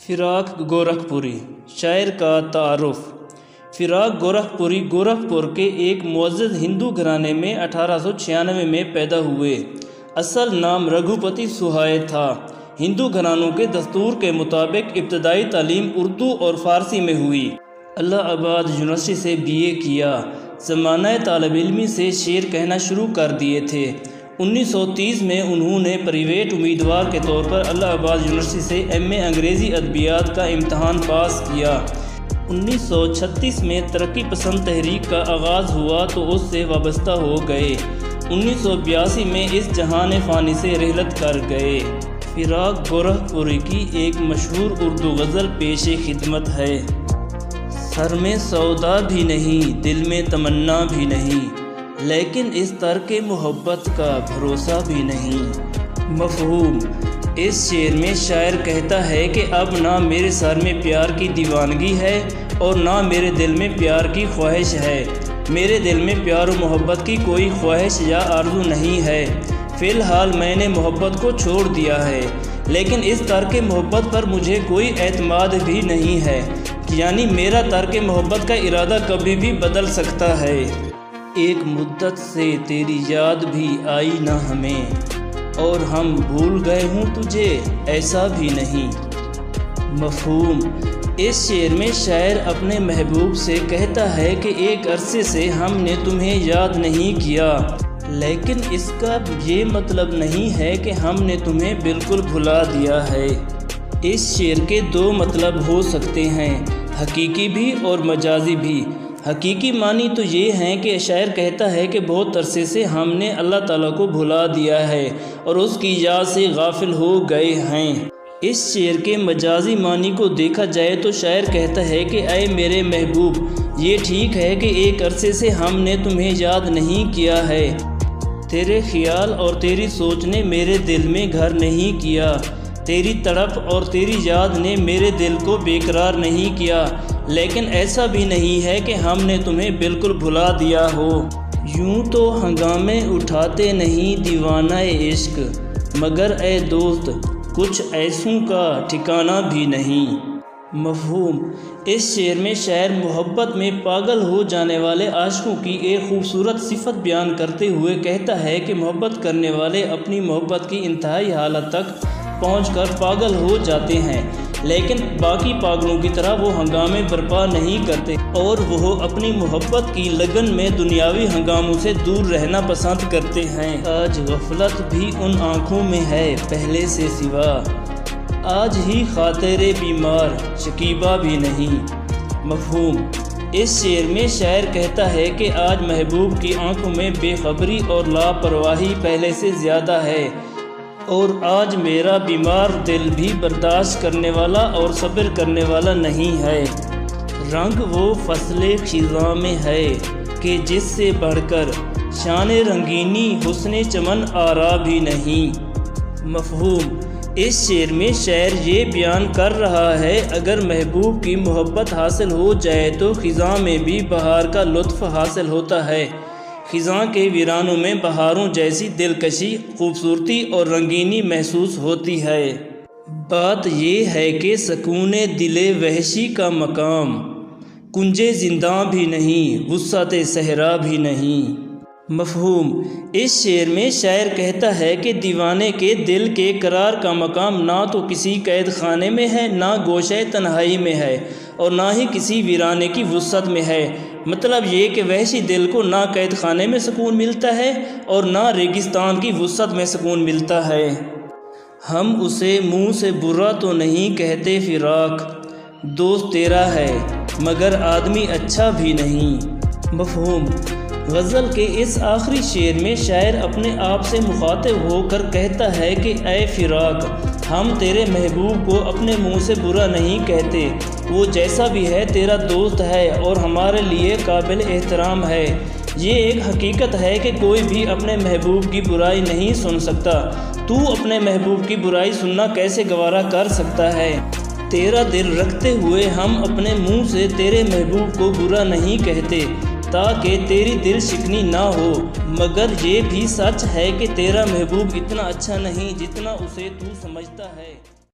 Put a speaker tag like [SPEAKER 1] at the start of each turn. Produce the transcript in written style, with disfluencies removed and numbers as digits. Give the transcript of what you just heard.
[SPEAKER 1] فراق گورکھپوری شاعر کا تعارف۔ فراق گورکھپوری گورکھپور کے ایک معزز ہندو گھرانے میں 1896 میں پیدا ہوئے۔ اصل نام رگھوپتی سہائے تھا۔ ہندو گھرانوں کے دستور کے مطابق ابتدائی تعلیم اردو اور فارسی میں ہوئی۔ الہ آباد یونیورسٹی سے BA کیا۔ زمانہ طالب علمی سے شعر کہنا شروع کر دیے تھے۔ 1930 میں انہوں نے پرائیویٹ امیدوار کے طور پر الہ آباد یونیورسٹی سے MA انگریزی ادبیات کا امتحان پاس کیا۔ 1936 میں ترقی پسند تحریک کا آغاز ہوا تو اس سے وابستہ ہو گئے۔ 1982 میں اس جہان فانی سے رحلت کر گئے۔ فراق گورکھپوری کی ایک مشہور اردو غزل پیش خدمت ہے۔ سر میں سودا بھی نہیں، دل میں تمنا بھی نہیں، لیکن اس ترک محبت کا بھروسہ بھی نہیں۔ مفہوم: اس شعر میں شاعر کہتا ہے کہ اب نہ میرے سر میں پیار کی دیوانگی ہے اور نہ میرے دل میں پیار کی خواہش ہے۔ میرے دل میں پیار و محبت کی کوئی خواہش یا آرزو نہیں ہے۔ فی الحال میں نے محبت کو چھوڑ دیا ہے، لیکن اس ترک محبت پر مجھے کوئی اعتماد بھی نہیں ہے، یعنی میرا ترک محبت کا ارادہ کبھی بھی بدل سکتا ہے۔ ایک مدت سے تیری یاد بھی آئی نہ ہمیں، اور ہم بھول گئے ہوں تجھے، ایسا بھی نہیں۔ مفہوم: اس شعر میں شاعر اپنے محبوب سے کہتا ہے کہ ایک عرصے سے ہم نے تمہیں یاد نہیں کیا، لیکن اس کا یہ مطلب نہیں ہے کہ ہم نے تمہیں بالکل بھلا دیا ہے۔ اس شعر کے دو مطلب ہو سکتے ہیں، حقیقی بھی اور مجازی بھی۔ حقیقی معنی تو یہ ہیں کہ شاعر کہتا ہے کہ بہت عرصے سے ہم نے اللہ تعالیٰ کو بھلا دیا ہے اور اس کی یاد سے غافل ہو گئے ہیں۔ اس شعر کے مجازی معنی کو دیکھا جائے تو شاعر کہتا ہے کہ اے میرے محبوب، یہ ٹھیک ہے کہ ایک عرصے سے ہم نے تمہیں یاد نہیں کیا ہے، تیرے خیال اور تیری سوچ نے میرے دل میں گھر نہیں کیا، تیری تڑپ اور تیری یاد نے میرے دل کو بے قرار نہیں کیا، لیکن ایسا بھی نہیں ہے کہ ہم نے تمہیں بالکل بھلا دیا ہو۔ یوں تو ہنگامے اٹھاتے نہیں دیوانہ عشق، مگر اے دوست کچھ ایسوں کا ٹھکانہ بھی نہیں۔ مفہوم: اس شعر میں شاعر محبت میں پاگل ہو جانے والے عاشقوں کی ایک خوبصورت صفت بیان کرتے ہوئے کہتا ہے کہ محبت کرنے والے اپنی محبت کی انتہائی حالت تک پہنچ کر پاگل ہو جاتے ہیں، لیکن باقی پاگلوں کی طرح وہ ہنگامے برپا نہیں کرتے اور وہ اپنی محبت کی لگن میں دنیاوی ہنگاموں سے دور رہنا پسند کرتے ہیں۔ آج غفلت بھی ان آنکھوں میں ہے پہلے سے سوا، آج ہی خاطر بیمار شکیبہ بھی نہیں۔ مفہوم: اس شعر میں شاعر کہتا ہے کہ آج محبوب کی آنکھوں میں بے خبری اور لاپرواہی پہلے سے زیادہ ہے، اور آج میرا بیمار دل بھی برداشت کرنے والا اور صبر کرنے والا نہیں ہے۔ رنگ وہ فصل خزاں میں ہے کہ جس سے بڑھ کر شان رنگینی حسن چمن آرا بھی نہیں۔ مفہوم: اس شعر میں شاعر یہ بیان کر رہا ہے اگر محبوب کی محبت حاصل ہو جائے تو خزاں میں بھی بہار کا لطف حاصل ہوتا ہے۔ خزاں کے ویرانوں میں بہاروں جیسی دلکشی، خوبصورتی اور رنگینی محسوس ہوتی ہے۔ بات یہ ہے کہ سکون دل وحشی کا مقام کنجے زنداں بھی نہیں، وسعت صحرا بھی نہیں۔ مفہوم: اس شعر میں شاعر کہتا ہے کہ دیوانے کے دل کے قرار کا مقام نہ تو کسی قید خانے میں ہے، نہ گوشہ تنہائی میں ہے، اور نہ ہی کسی ویرانے کی وسعت میں ہے۔ مطلب یہ کہ وحشی دل کو نہ قید خانے میں سکون ملتا ہے اور نہ ریگستان کی وسعت میں سکون ملتا ہے۔ ہم اسے منہ سے برا تو نہیں کہتے فراق، دوست تیرا ہے مگر آدمی اچھا بھی نہیں۔ مفہوم: غزل کے اس آخری شعر میں شاعر اپنے آپ سے مخاطب ہو کر کہتا ہے کہ اے فراق، ہم تیرے محبوب کو اپنے منہ سے برا نہیں کہتے، وہ جیسا بھی ہے تیرا دوست ہے اور ہمارے لیے قابل احترام ہے۔ یہ ایک حقیقت ہے کہ کوئی بھی اپنے محبوب کی برائی نہیں سن سکتا، تو اپنے محبوب کی برائی سننا کیسے گوارا کر سکتا ہے؟ تیرا دل رکھتے ہوئے ہم اپنے منہ سے تیرے محبوب کو برا نہیں کہتے تاکہ تیری دل شکنی نہ ہو، مگر یہ بھی سچ ہے کہ تیرا محبوب اتنا اچھا نہیں جتنا اسے تو سمجھتا ہے۔